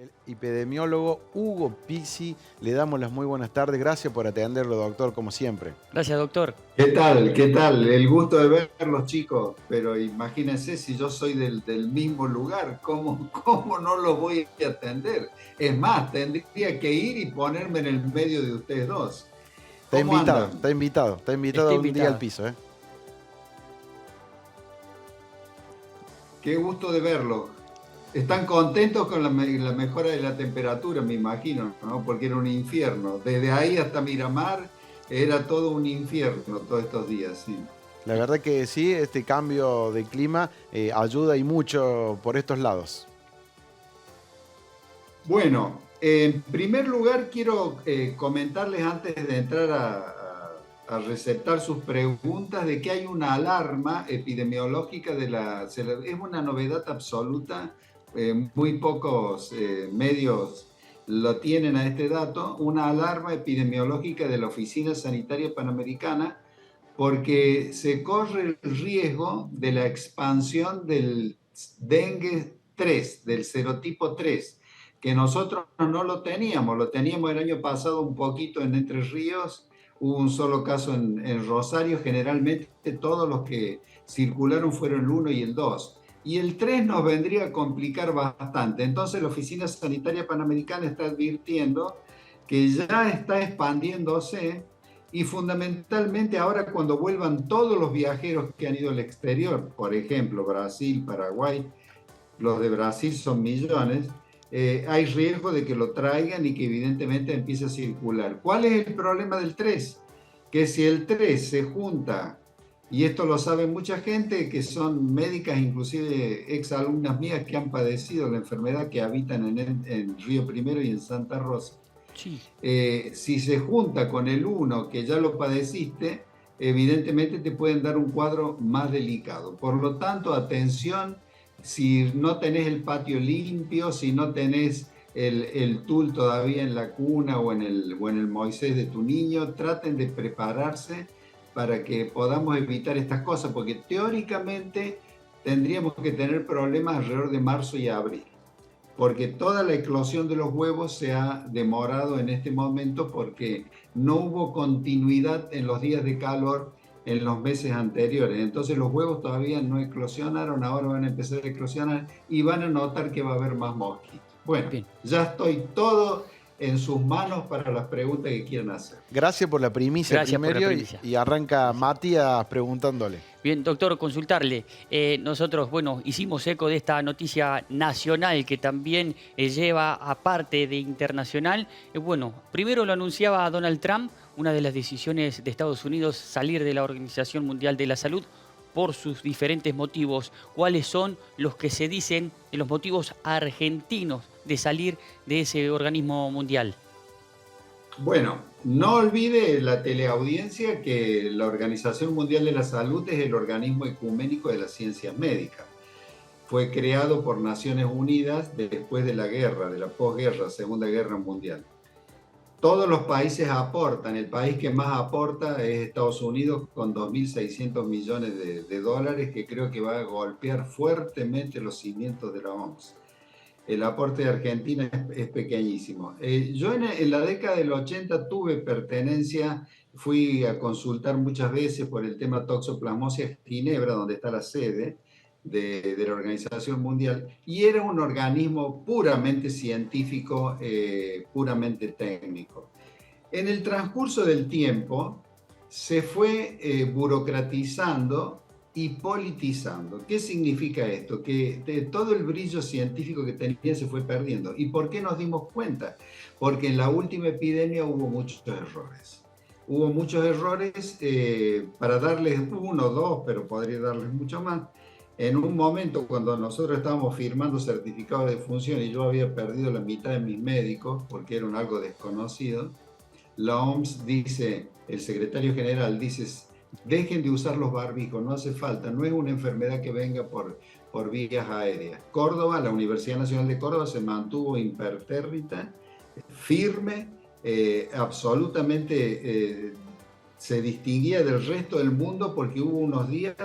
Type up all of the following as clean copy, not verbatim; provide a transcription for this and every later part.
El epidemiólogo Hugo Pizzi, le damos las muy buenas tardes. Gracias por atenderlo, doctor, como siempre. Gracias, doctor. ¿Qué tal? ¿Qué tal? El gusto de verlos, chicos. Pero imagínense si yo soy del mismo lugar, ¿cómo no los voy a atender? Es más, tendría que ir y ponerme en el medio de ustedes dos. Está invitado, andan? está invitado un día al piso, ¿eh? Qué gusto de verlos. Están contentos con la mejora de la temperatura, me imagino, ¿no? Porque era un infierno. Desde ahí hasta Miramar era todo un infierno todos estos días, sí. La verdad que sí, este cambio de clima ayuda y mucho por estos lados. Bueno, en primer lugar quiero comentarles antes de entrar a receptar sus preguntas de que hay una alarma epidemiológica es una novedad absoluta. Muy pocos medios lo tienen a este dato, una alarma epidemiológica de la Oficina Sanitaria Panamericana, porque se corre el riesgo de la expansión del dengue 3, del serotipo 3, que nosotros no lo teníamos el año pasado un poquito en Entre Ríos, hubo un solo caso en Rosario, generalmente todos los que circularon fueron el 1 y el 2. Y el 3 nos vendría a complicar bastante. Entonces la Oficina Sanitaria Panamericana está advirtiendo que ya está expandiéndose y fundamentalmente ahora cuando vuelvan todos los viajeros que han ido al exterior, por ejemplo, Brasil, Paraguay, los de Brasil son millones, hay riesgo de que lo traigan y que evidentemente empiece a circular. ¿Cuál es el problema del 3? Que si el 3 se junta, y esto lo sabe mucha gente que son médicas, inclusive exalumnas mías que han padecido la enfermedad, que habitan en Río Primero y en Santa Rosa. Sí. Si se junta con el 1 que ya lo padeciste, evidentemente te pueden dar un cuadro más delicado. Por lo tanto, atención, si no tenés el patio limpio, si no tenés el tul todavía en la cuna o en el Moisés de tu niño, traten de prepararse para que podamos evitar estas cosas, porque teóricamente tendríamos que tener problemas alrededor de marzo y abril, porque toda la eclosión de los huevos se ha demorado en este momento porque no hubo continuidad en los días de calor en los meses anteriores. Entonces los huevos todavía no eclosionaron, ahora van a empezar a eclosionar y van a notar que va a haber más mosquitos. Bueno, bien. Ya estoy todo en sus manos para las preguntas que quieran hacer. Gracias por la primicia primero y arranca Matías preguntándole. Bien, doctor, consultarle. Nosotros, bueno, hicimos eco de esta noticia nacional que también lleva aparte de internacional. Bueno, primero lo anunciaba Donald Trump, una de las decisiones de Estados Unidos salir de la Organización Mundial de la Salud por sus diferentes motivos. ¿Cuáles son los que se dicen de los motivos argentinos de salir de ese organismo mundial? Bueno, no olvide la teleaudiencia que la Organización Mundial de la Salud es el organismo ecuménico de las ciencias médicas. Fue creado por Naciones Unidas después de la guerra, de la posguerra, Segunda Guerra Mundial. Todos los países aportan, el país que más aporta es Estados Unidos con 2.600 millones de dólares, que creo que va a golpear fuertemente los cimientos de la OMS. El aporte de Argentina es pequeñísimo. Yo en la década del 80 tuve pertenencia, fui a consultar muchas veces por el tema Toxoplasmosis a Ginebra, donde está la sede de la Organización Mundial, y era un organismo puramente científico, puramente técnico. En el transcurso del tiempo se fue burocratizando y politizando. ¿Qué significa esto? Que todo el brillo científico que tenía se fue perdiendo. ¿Y por qué nos dimos cuenta? Porque en la última epidemia hubo muchos errores. Hubo muchos errores, para darles uno o dos, pero podría darles mucho más. En un momento cuando nosotros estábamos firmando certificados de función y yo había perdido la mitad de mis médicos porque era algo desconocido, la OMS dice, el secretario general dice, dejen de usar los barbijos, no hace falta, no es una enfermedad que venga por vías aéreas. Córdoba, la Universidad Nacional de Córdoba se mantuvo impertérrita, firme, absolutamente se distinguía del resto del mundo porque hubo unos días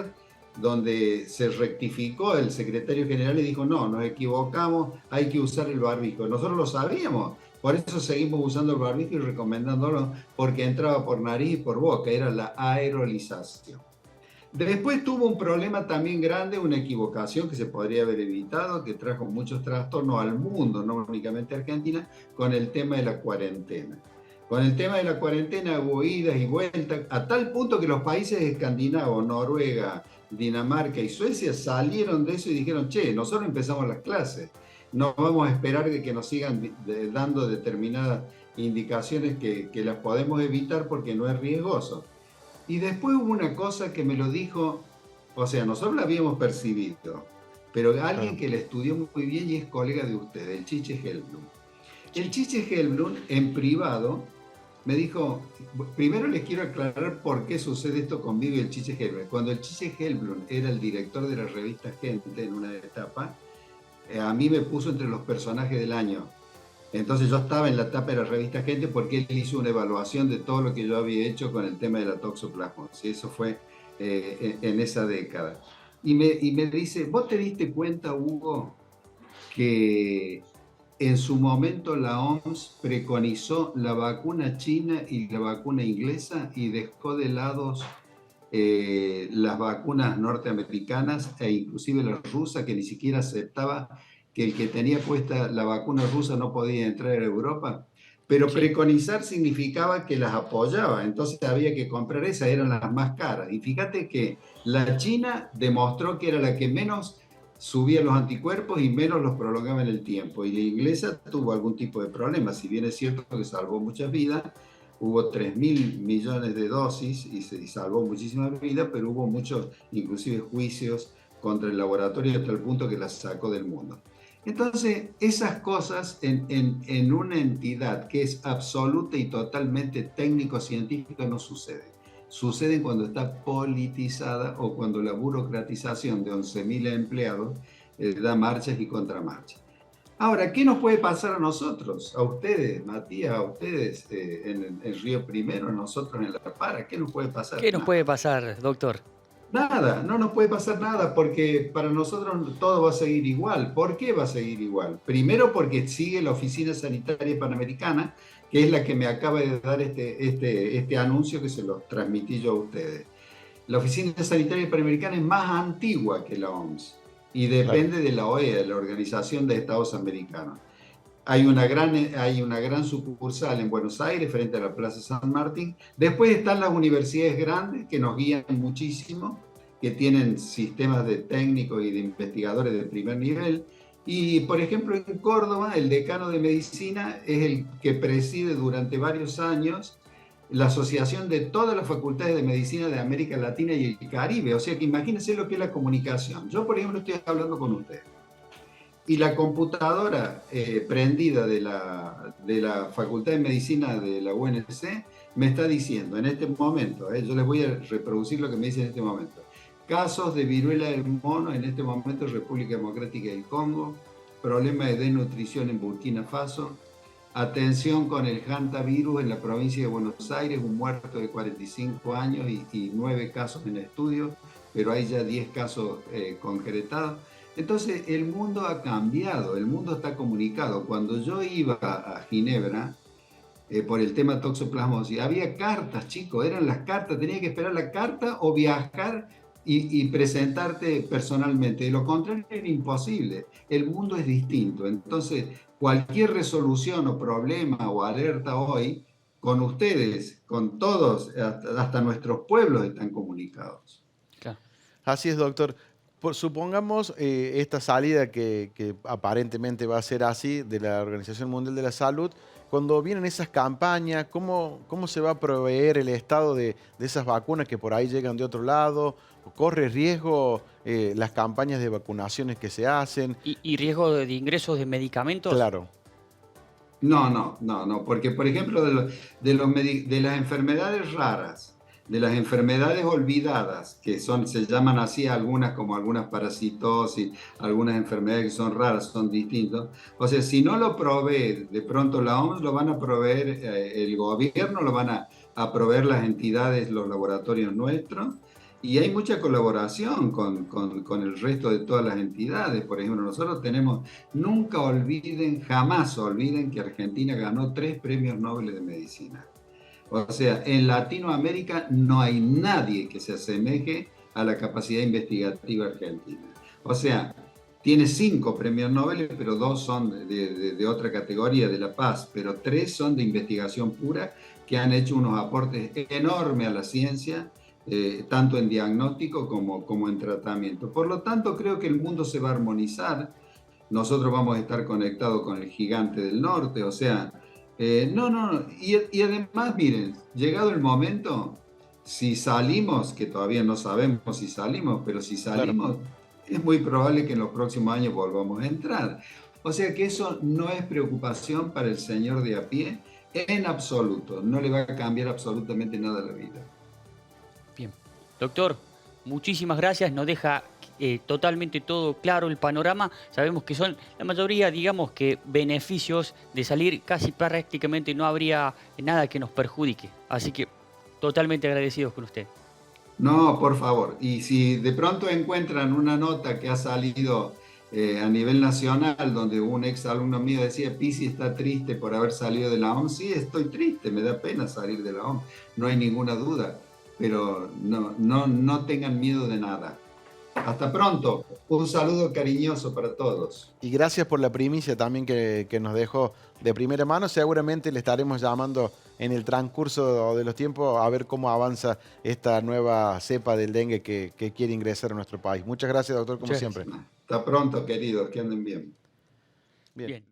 donde se rectificó el secretario general y dijo, no, nos equivocamos, hay que usar el barbijo. Nosotros lo sabíamos, por eso seguimos usando el barbijo y recomendándolo, porque entraba por nariz y por boca, era la aerolización. Después tuvo un problema también grande, una equivocación que se podría haber evitado, que trajo muchos trastornos al mundo, no únicamente a Argentina, con el tema de la cuarentena. Con el tema de la cuarentena hubo idas y vueltas, a tal punto que los países escandinavos, Noruega, Dinamarca y Suecia salieron de eso y dijeron, che, nosotros empezamos las clases, no vamos a esperar que nos sigan dando determinadas indicaciones que las podemos evitar porque no es riesgoso. Y después hubo una cosa que me lo dijo, o sea, nosotros la habíamos percibido, pero alguien que la estudió muy bien y es colega de usted, el Chiche Hellblum. El Chiche Hellblum, en privado, me dijo, primero les quiero aclarar por qué sucede esto conmigo y el Chiche Hellblum. Cuando el Chiche Hellblum era el director de la revista Gente en una etapa, a mí me puso entre los personajes del año. Entonces yo estaba en la etapa de la revista Gente porque él hizo una evaluación de todo lo que yo había hecho con el tema de la toxoplasmosis. Eso fue en esa década. Y me dice, ¿vos te diste cuenta, Hugo, que en su momento la OMS preconizó la vacuna china y la vacuna inglesa y dejó de lado las vacunas norteamericanas e inclusive la rusa, que ni siquiera aceptaba que el que tenía puesta la vacuna rusa no podía entrar a Europa? Pero preconizar significaba que las apoyaba, entonces había que comprar esas, eran las más caras. Y fíjate que la China demostró que era la que menos subía los anticuerpos y menos los prolongaba en el tiempo. Y la inglesa tuvo algún tipo de problema, si bien es cierto que salvó muchas vidas, hubo 3.000 millones de dosis y se salvó muchísimas vidas, pero hubo muchos, inclusive juicios contra el laboratorio hasta el punto que las sacó del mundo. Entonces, esas cosas en una entidad que es absoluta y totalmente técnico-científica no suceden. Suceden cuando está politizada o cuando la burocratización de 11.000 empleados da marchas y contramarchas. Ahora, ¿qué nos puede pasar a nosotros? A ustedes, Matías, a ustedes en el Río Primero, a nosotros en La Para, ¿qué nos puede pasar? ¿Qué nos puede pasar, doctor? Nada, no nos puede pasar nada porque para nosotros todo va a seguir igual. ¿Por qué va a seguir igual? Primero porque sigue la Oficina Sanitaria Panamericana, que es la que me acaba de dar este anuncio que se los transmití yo a ustedes. La Oficina Sanitaria Panamericana es más antigua que la OMS y depende de la OEA, de la Organización de Estados Americanos. Hay una gran sucursal en Buenos Aires, frente a la Plaza San Martín. Después están las universidades grandes, que nos guían muchísimo, que tienen sistemas de técnicos y de investigadores de primer nivel. Y, por ejemplo, en Córdoba, el decano de medicina es el que preside durante varios años la asociación de todas las facultades de medicina de América Latina y el Caribe. O sea que imagínense lo que es la comunicación. Yo, por ejemplo, estoy hablando con usted. Y la computadora prendida de la Facultad de Medicina de la UNC me está diciendo en este momento, yo les voy a reproducir lo que me dice en este momento. Casos de viruela del mono en este momento en República Democrática del Congo, problema de desnutrición en Burkina Faso, atención con el hantavirus en la provincia de Buenos Aires, un muerto de 45 años y 9 casos en estudio, pero hay ya 10 casos concretados. Entonces el mundo ha cambiado, el mundo está comunicado. Cuando yo iba a Ginebra por el tema toxoplasmosis, había cartas, chicos, eran las cartas, tenía que esperar la carta o viajar y presentarte personalmente. De lo contrario era imposible, el mundo es distinto. Entonces cualquier resolución o problema o alerta hoy, con ustedes, con todos, hasta nuestros pueblos están comunicados. Claro. Así es, doctor. Supongamos esta salida que aparentemente va a ser así de la Organización Mundial de la Salud, cuando vienen esas campañas, ¿cómo se va a proveer el Estado de esas vacunas que por ahí llegan de otro lado? ¿Corre riesgo las campañas de vacunaciones que se hacen? ¿Y riesgo de ingresos de medicamentos? Claro. No, porque por ejemplo de las enfermedades raras, de las enfermedades olvidadas, que se llaman así algunas, como algunas parasitosis, algunas enfermedades que son raras, son distintas. O sea, si no lo provee de pronto la OMS, lo van a proveer el gobierno, lo van a proveer las entidades, los laboratorios nuestros, Y hay mucha colaboración con el resto de todas las entidades. Por ejemplo, nosotros tenemos, nunca olviden, jamás olviden que Argentina ganó 3 premios Nobel de Medicina. O sea, en Latinoamérica no hay nadie que se asemeje a la capacidad investigativa argentina. O sea, tiene 5 premios Nobel, pero 2 son de otra categoría, de la paz, pero 3 son de investigación pura, que han hecho unos aportes enormes a la ciencia, tanto en diagnóstico como en tratamiento. Por lo tanto, creo que el mundo se va a armonizar. Nosotros vamos a estar conectados con el gigante del norte, o sea, no. Y además, miren, llegado el momento, si salimos, que todavía no sabemos si salimos, pero si Claro. salimos, es muy probable que en los próximos años volvamos a entrar. O sea que eso no es preocupación para el señor de a pie en absoluto. No le va a cambiar absolutamente nada a la vida. Bien. Doctor, muchísimas gracias. Nos deja totalmente todo claro el panorama. Sabemos que son la mayoría, digamos que beneficios de salir, casi prácticamente no habría nada que nos perjudique. Así que totalmente agradecidos con usted. No, por favor. Y si de pronto encuentran una nota que ha salido a nivel nacional, donde un ex alumno mío decía, Pisi está triste por haber salido de la OMS, sí, estoy triste, me da pena salir de la OMS, no hay ninguna duda, pero no tengan miedo de nada. Hasta pronto. Un saludo cariñoso para todos. Y gracias por la primicia también que nos dejó de primera mano. Seguramente le estaremos llamando en el transcurso de los tiempos a ver cómo avanza esta nueva cepa del dengue que quiere ingresar a nuestro país. Muchas gracias, doctor, como Muchas siempre. gracias. Hasta pronto, queridos, que anden bien. Bien. Bien.